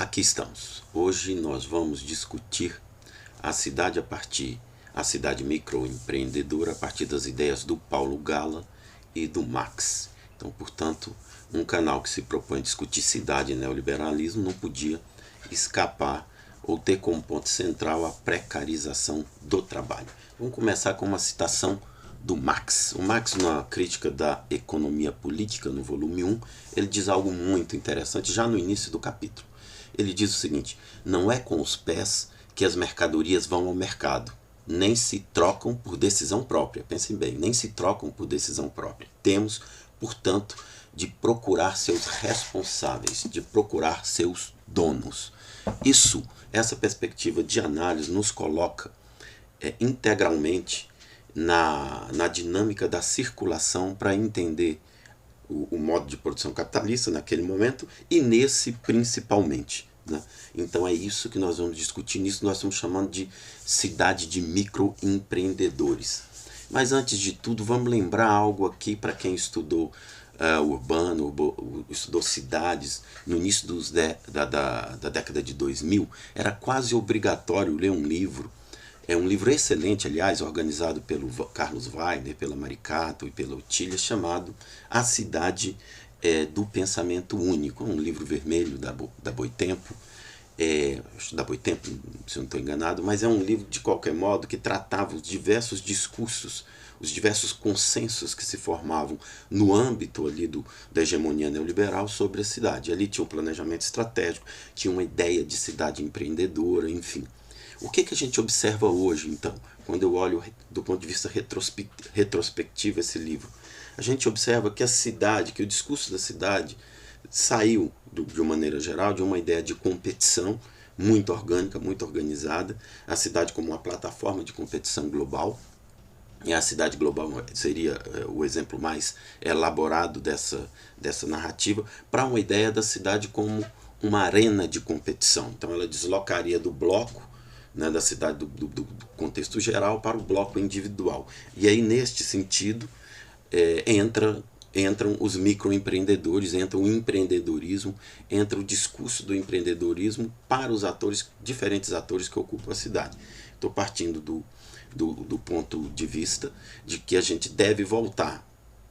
Aqui estamos. Hoje nós vamos discutir a cidade microempreendedora a partir das ideias do Paulo Gala e do Marx. Então, portanto, um canal que se propõe discutir cidade e neoliberalismo não podia escapar ou ter como ponto central a precarização do trabalho. Vamos começar com uma citação do Marx. O Marx, na crítica da economia política, no volume 1, ele diz algo muito interessante já no início do capítulo. Ele diz o seguinte: não é com os pés que as mercadorias vão ao mercado, nem se trocam por decisão própria. Pensem bem, nem se trocam por decisão própria. Temos, portanto, de procurar seus responsáveis, de procurar seus donos. Essa perspectiva de análise nos coloca integralmente na dinâmica da circulação para entender o modo de produção capitalista naquele momento e nesse principalmente. Né? Então é isso que nós vamos discutir, nisso nós estamos chamando de cidade de microempreendedores. Mas antes de tudo, vamos lembrar algo aqui para quem estudou urbano, estudou cidades no início da década de 2000, era quase obrigatório ler um livro. É um livro excelente, aliás, organizado pelo Carlos Weider, pela Maricato e pela Otília, chamado A Cidade do Pensamento Único. É um livro vermelho da Boitempo, da Boitempo, se eu não estou enganado, mas é um livro, de qualquer modo, que tratava os diversos discursos, os diversos consensos que se formavam no âmbito ali da hegemonia neoliberal sobre a cidade. Ali tinha um planejamento estratégico, tinha uma ideia de cidade empreendedora, enfim. O que a gente observa hoje, então, quando eu olho do ponto de vista retrospectivo esse livro? A gente observa que a cidade, que o discurso da cidade saiu, de uma maneira geral, de uma ideia de competição muito orgânica, muito organizada, a cidade como uma plataforma de competição global, e a cidade global seria o exemplo mais elaborado dessa narrativa, para uma ideia da cidade como uma arena de competição. Então ela deslocaria do bloco, né, da cidade do contexto geral para o bloco individual. E aí, neste sentido, entram os microempreendedores, entra o empreendedorismo, entra o discurso do empreendedorismo para os diferentes atores que ocupam a cidade. Estou partindo do ponto de vista de que a gente deve voltar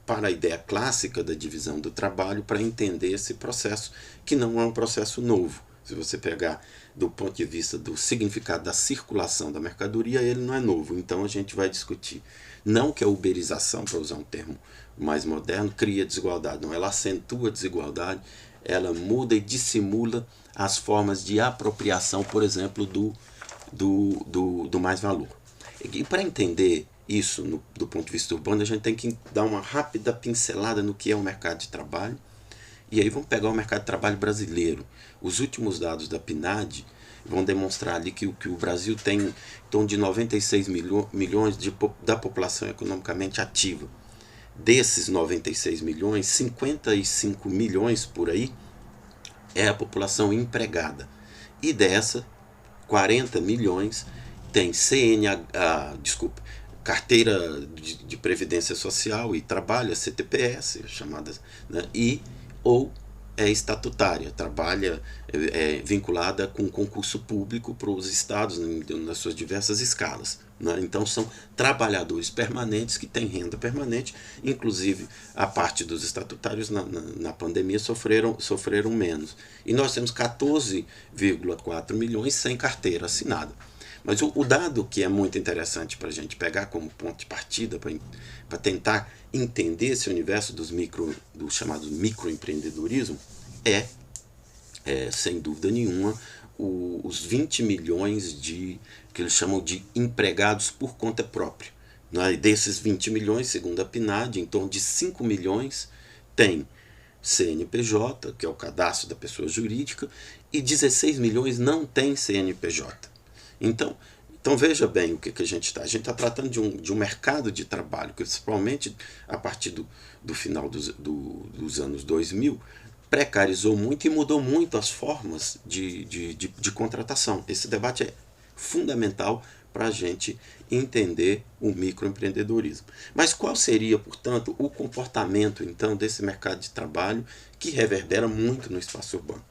para a ideia clássica da divisão do trabalho para entender esse processo, que não é um processo novo. Se você pegar do ponto de vista do significado da circulação da mercadoria, ele não é novo. Então a gente vai discutir. Não que a uberização, para usar um termo mais moderno, cria desigualdade. Não, ela acentua a desigualdade, ela muda e dissimula as formas de apropriação, por exemplo, do mais-valor. E para entender isso do ponto de vista urbano, a gente tem que dar uma rápida pincelada no que é o mercado de trabalho. E aí vamos pegar o mercado de trabalho brasileiro. Os últimos dados da PNAD vão demonstrar ali que o Brasil tem em torno de 96 milhões da população economicamente ativa. Desses 96 milhões, 55 milhões por aí é a população empregada. E dessa, 40 milhões tem carteira de Previdência Social e trabalha, CTPS, chamadas, né, ou é estatutária, trabalha vinculada com concurso público para os estados nas suas diversas escalas. Né? Então são trabalhadores permanentes que têm renda permanente, inclusive a parte dos estatutários na pandemia sofreram menos. E nós temos 14,4 milhões sem carteira assinada. Mas o dado que é muito interessante para a gente pegar como ponto de partida para tentar entender esse universo do chamado microempreendedorismo sem dúvida nenhuma, os 20 milhões que eles chamam de empregados por conta própria. Né? Desses 20 milhões, segundo a PNAD, em torno de 5 milhões tem CNPJ, que é o cadastro da pessoa jurídica, e 16 milhões não tem CNPJ. Então veja bem o que a gente está. A gente está tratando de um mercado de trabalho que, principalmente a partir do final dos anos 2000, precarizou muito e mudou muito as formas de contratação. Esse debate é fundamental para a gente entender o microempreendedorismo. Mas qual seria, portanto, o comportamento então desse mercado de trabalho que reverbera muito no espaço urbano?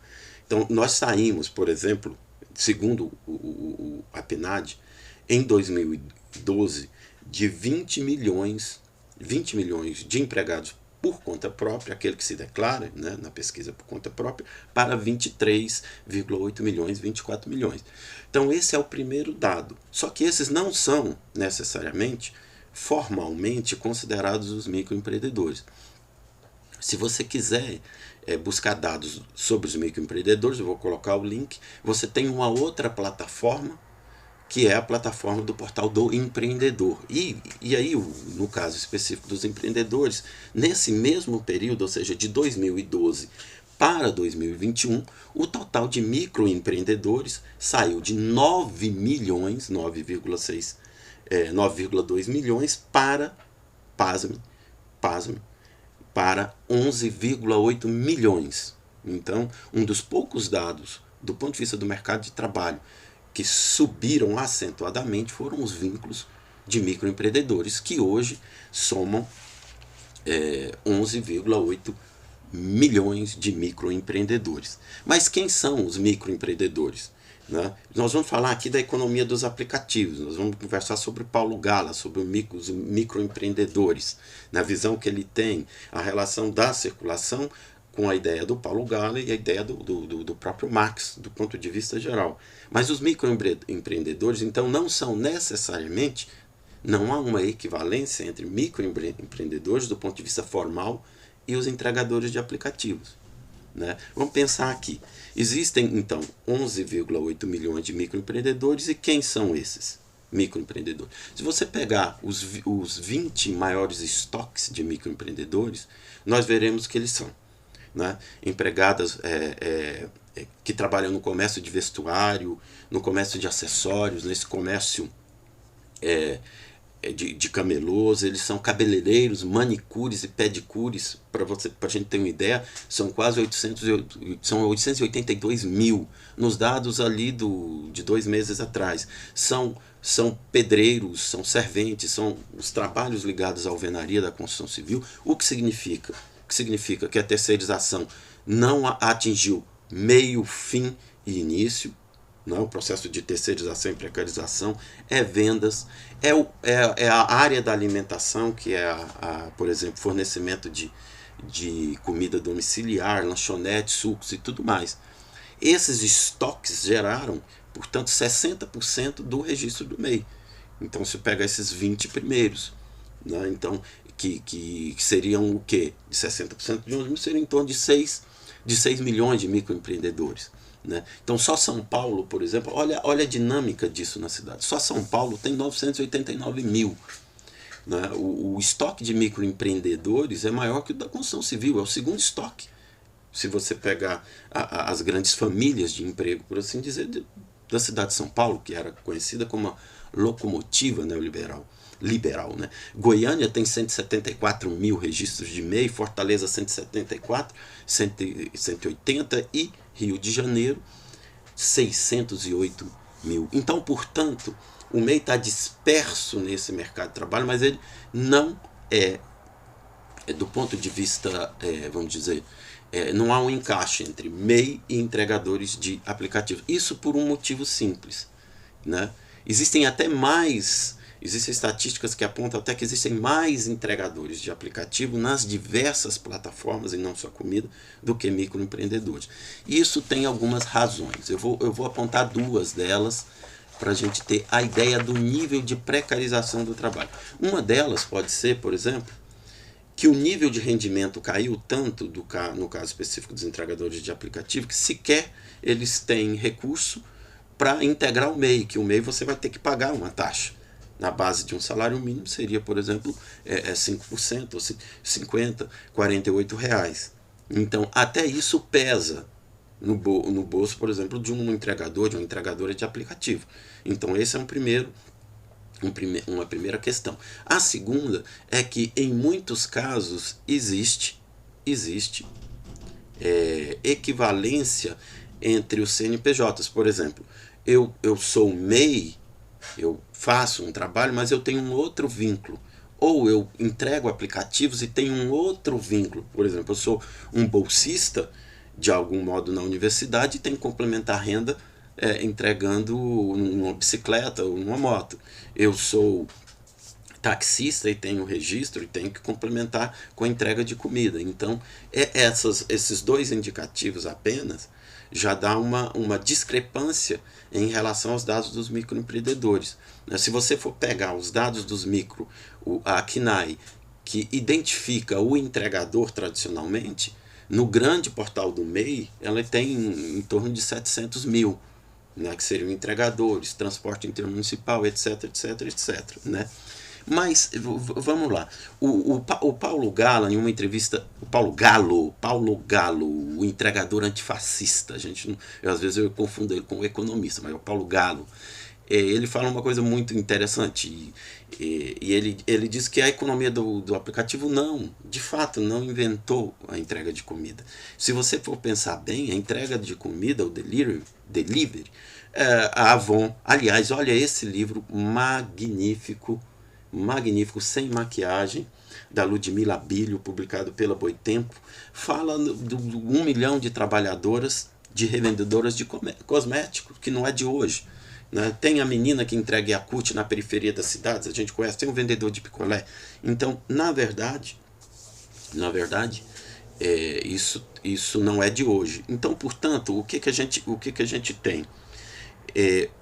Então, nós saímos, por exemplo, segundo a PNAD, em 2012, de 20 milhões de empregados por conta própria, aquele que se declara, né, na pesquisa por conta própria, para 23,8 milhões, 24 milhões. Então esse é o primeiro dado. Só que esses não são necessariamente, formalmente, considerados os microempreendedores. Se você quiser buscar dados sobre os microempreendedores, eu vou colocar o link, você tem uma outra plataforma, que é a plataforma do portal do empreendedor. E aí, no caso específico dos empreendedores, nesse mesmo período, ou seja, de 2012 para 2021, o total de microempreendedores saiu de 9 milhões, 9,2 milhões para, pasme, para 11,8 milhões. Então, um dos poucos dados do ponto de vista do mercado de trabalho que subiram acentuadamente foram os vínculos de microempreendedores, que hoje somam 11,8 milhões de microempreendedores. Mas quem são os microempreendedores? Né? Nós vamos falar aqui da economia dos aplicativos, nós vamos conversar sobre Paulo Gala, sobre os microempreendedores, na visão que ele tem, a relação da circulação com a ideia do Paulo Gala e a ideia do próprio Marx, do ponto de vista geral. Mas os microempreendedores, então, não são necessariamente, não há uma equivalência entre microempreendedores do ponto de vista formal e os entregadores de aplicativos. Né? Vamos pensar aqui. Existem, então, 11,8 milhões de microempreendedores, e quem são esses microempreendedores? Se você pegar os 20 maiores estoques de microempreendedores, nós veremos que eles são, né, empregadas que trabalham no comércio de vestuário, no comércio de acessórios, nesse comércio de camelôs, eles são cabeleireiros, manicures e pedicures. Para a gente ter uma ideia, são quase 882 mil nos dados ali de 2 meses atrás. São pedreiros, são serventes, são os trabalhos ligados à alvenaria da construção civil. O que significa? Que significa que a terceirização não atingiu meio, fim e início. Não, o processo de terceirização e precarização é vendas, é a área da alimentação, que é, por exemplo, fornecimento de comida domiciliar, lanchonete, sucos e tudo mais. Esses estoques geraram, portanto, 60% do registro do MEI. Então, se pega esses 20 primeiros, né, então, que seriam o quê? De 60% de 11 mil, seriam em torno de 6 milhões de microempreendedores. Né? Então, só São Paulo, por exemplo, olha a dinâmica disso na cidade. Só São Paulo tem 989 mil. Né? O estoque de microempreendedores é maior que o da construção civil, é o segundo estoque. Se você pegar as grandes famílias de emprego, por assim dizer, da cidade de São Paulo, que era conhecida como a locomotiva neoliberal. Né? Goiânia tem 174 mil registros de MEI, Fortaleza 174, 180 e Rio de Janeiro 608 mil. Então, portanto, o MEI está disperso nesse mercado de trabalho, mas ele não do ponto de vista, vamos dizer, não há um encaixe entre MEI e entregadores de aplicativos. Isso por um motivo simples. Né? Existem estatísticas que apontam até que existem mais entregadores de aplicativo nas diversas plataformas, e não só comida, do que microempreendedores. E isso tem algumas razões. Eu vou apontar 2 delas para a gente ter a ideia do nível de precarização do trabalho. Uma delas pode ser, por exemplo, que o nível de rendimento caiu tanto, no caso específico dos entregadores de aplicativo, que sequer eles têm recurso para integrar o MEI, que o MEI você vai ter que pagar uma taxa. Na base de um salário mínimo seria, por exemplo, 5%, ou 50, R$48. Então, até isso pesa no bolso, por exemplo, de um entregador, de uma entregadora de aplicativo. Então, esse é uma primeira questão. A segunda é que, em muitos casos, existe equivalência entre os CNPJs. Por exemplo, eu sou MEI, eu faço um trabalho, mas eu tenho um outro vínculo. Ou eu entrego aplicativos e tenho um outro vínculo. Por exemplo, eu sou um bolsista de algum modo na universidade e tem que complementar a renda entregando uma bicicleta ou uma moto. Eu sou taxista e tenho registro e tenho que complementar com a entrega de comida. Então, esses dois indicativos apenas já dá uma discrepância em relação aos dados dos microempreendedores. Se você for pegar os dados dos a CNAE, que identifica o entregador tradicionalmente, no grande portal do MEI, ela tem em torno de 700 mil, né, que seriam entregadores, transporte intermunicipal, etc, etc, etc. Né? Mas, vamos lá, o Paulo Gala, em uma entrevista, Paulo Galo, o entregador antifascista, às vezes eu confundo ele com o economista, mas é o Paulo Galo, ele fala uma coisa muito interessante, ele diz que a economia do aplicativo de fato não inventou a entrega de comida. Se você for pensar bem, a entrega de comida, o delivery, a Avon, aliás, olha esse livro magnífico, Sem Maquiagem, da Ludmila Bilho, publicado pela Boitempo, fala do 1 milhão de trabalhadoras, de revendedoras de cosméticos, que não é de hoje. Né? Tem a menina que entrega Yakult na periferia das cidades, a gente conhece, tem um vendedor de picolé. Então, na verdade, isso não é de hoje. Então, portanto, o que a gente tem?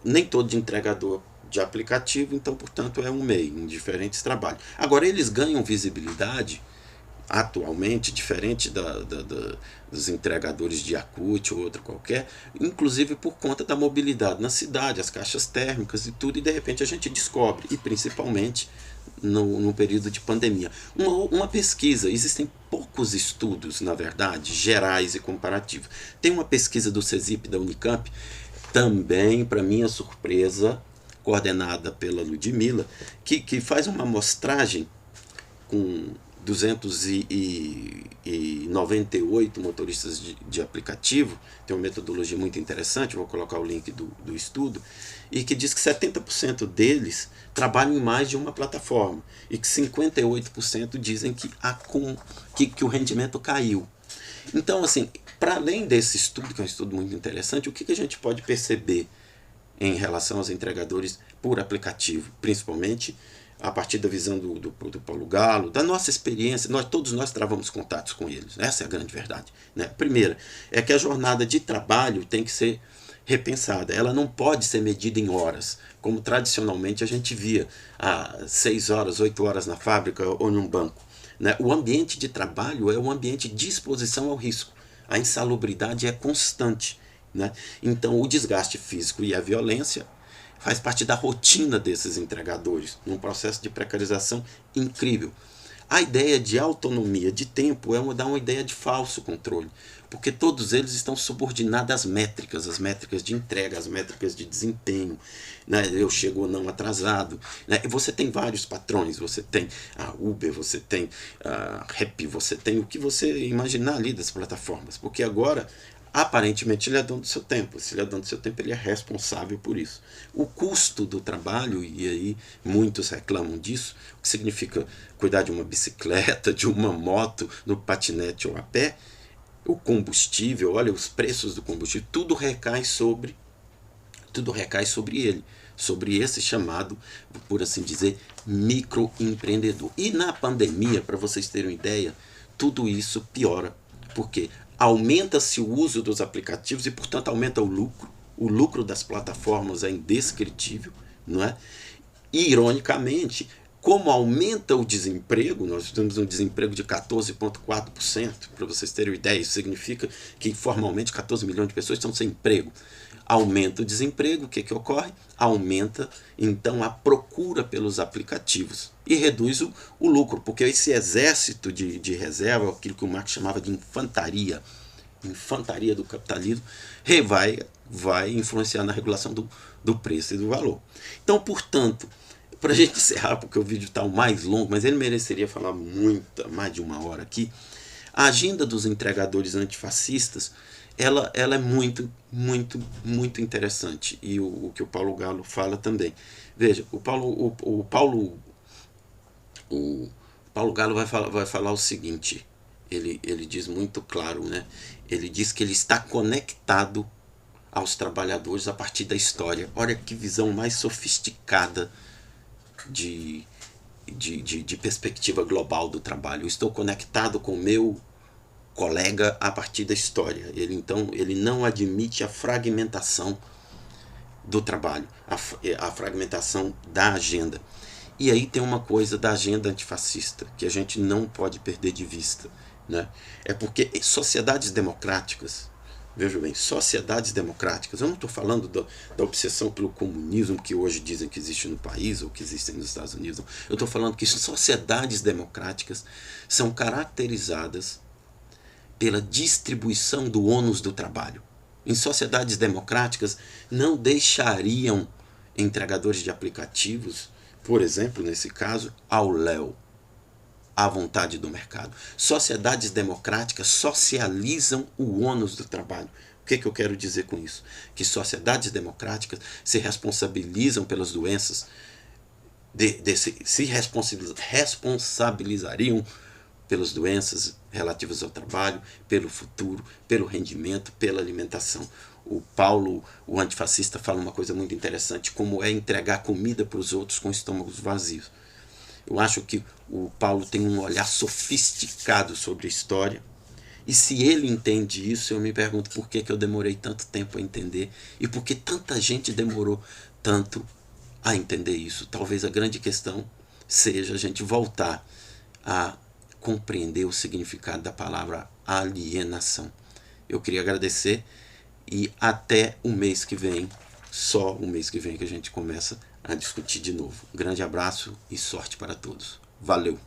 Nem todo entregador de aplicativo, então, portanto, é um MEI em diferentes trabalhos. Agora, eles ganham visibilidade atualmente, diferente dos entregadores de Yakult ou outra qualquer, inclusive por conta da mobilidade na cidade, as caixas térmicas e tudo, e de repente a gente descobre, e principalmente no período de pandemia. Uma pesquisa, existem poucos estudos, na verdade, gerais e comparativos. Tem uma pesquisa do CESIP da Unicamp, também, para minha surpresa, coordenada pela Ludmila, que faz uma amostragem com 298 motoristas de aplicativo, tem uma metodologia muito interessante, vou colocar o link do estudo, e que diz que 70% deles trabalham em mais de uma plataforma, e que 58% dizem que o rendimento caiu. Então, assim, para além desse estudo, que é um estudo muito interessante, o que a gente pode perceber em relação aos entregadores por aplicativo, principalmente a partir da visão do Paulo Galo, da nossa experiência, todos nós travamos contatos com eles, essa é a grande verdade. Né? Primeira, é que a jornada de trabalho tem que ser repensada, ela não pode ser medida em horas, como tradicionalmente a gente via, 6 horas, 8 horas na fábrica ou num banco. Né? O ambiente de trabalho é um ambiente de exposição ao risco, a insalubridade é constante. Né? Então, o desgaste físico e a violência faz parte da rotina desses entregadores, num processo de precarização incrível. A ideia de autonomia de tempo dá uma ideia de falso controle, porque todos eles estão subordinados às métricas, as métricas de entrega, as métricas de desempenho. Né? Eu chego ou não atrasado. Né? Você tem vários patrões, você tem a Uber, você tem a Rappi, você tem o que você imaginar ali das plataformas, porque agora aparentemente ele é dono do seu tempo. Se ele é dono do seu tempo, ele é responsável por isso. O custo do trabalho, e aí muitos reclamam disso, o que significa cuidar de uma bicicleta, de uma moto, do patinete ou a pé, o combustível, olha os preços do combustível, tudo recai sobre ele, sobre esse chamado, por assim dizer, microempreendedor. E na pandemia, para vocês terem uma ideia, tudo isso piora, porque aumenta-se o uso dos aplicativos e, portanto, aumenta o lucro. O lucro das plataformas é indescritível, não é? E, ironicamente, como aumenta o desemprego, nós temos um desemprego de 14,4%, para vocês terem uma ideia, isso significa que formalmente 14 milhões de pessoas estão sem emprego. Aumenta o desemprego, o que ocorre? Aumenta, então, a procura pelos aplicativos e reduz o lucro, porque esse exército de reserva, aquilo que o Marx chamava de infantaria do capitalismo, vai influenciar na regulação do preço e do valor. Então, portanto, para a gente encerrar, porque o vídeo está mais longo, mas ele mereceria falar mais de 1 hora aqui, a agenda dos entregadores antifascistas, ela é muito, muito, muito interessante. E o que o Paulo Galo fala também. Veja, o Paulo Galo vai falar o seguinte, ele diz muito claro, né? Ele diz que ele está conectado aos trabalhadores a partir da história. Olha que visão mais sofisticada de perspectiva global do trabalho. Eu estou conectado com o meu colega a partir da história. Então, ele não admite a fragmentação do trabalho, a fragmentação da agenda. E aí tem uma coisa da agenda antifascista que a gente não pode perder de vista, né? É porque sociedades democráticas, veja bem, sociedades democráticas, eu não estou falando da obsessão pelo comunismo que hoje dizem que existe no país ou que existem nos Estados Unidos. Eu estou falando que sociedades democráticas são caracterizadas pela distribuição do ônus do trabalho. Em sociedades democráticas, não deixariam entregadores de aplicativos, por exemplo, nesse caso, ao léu, à vontade do mercado. Sociedades democráticas socializam o ônus do trabalho. O que eu quero dizer com isso? Que sociedades democráticas se responsabilizam pelas doenças, se responsabilizariam pelas doenças relativas ao trabalho, pelo futuro, pelo rendimento, pela alimentação. O Paulo, o antifascista, fala uma coisa muito interessante, como é entregar comida para os outros com estômagos vazios. Eu acho que o Paulo tem um olhar sofisticado sobre a história, e se ele entende isso, eu me pergunto por que eu demorei tanto tempo a entender, e por que tanta gente demorou tanto a entender isso. Talvez a grande questão seja a gente voltar a compreender o significado da palavra alienação. Eu queria agradecer e até o mês que vem, só o mês que vem que a gente começa a discutir de novo. Um grande abraço e sorte para todos. Valeu!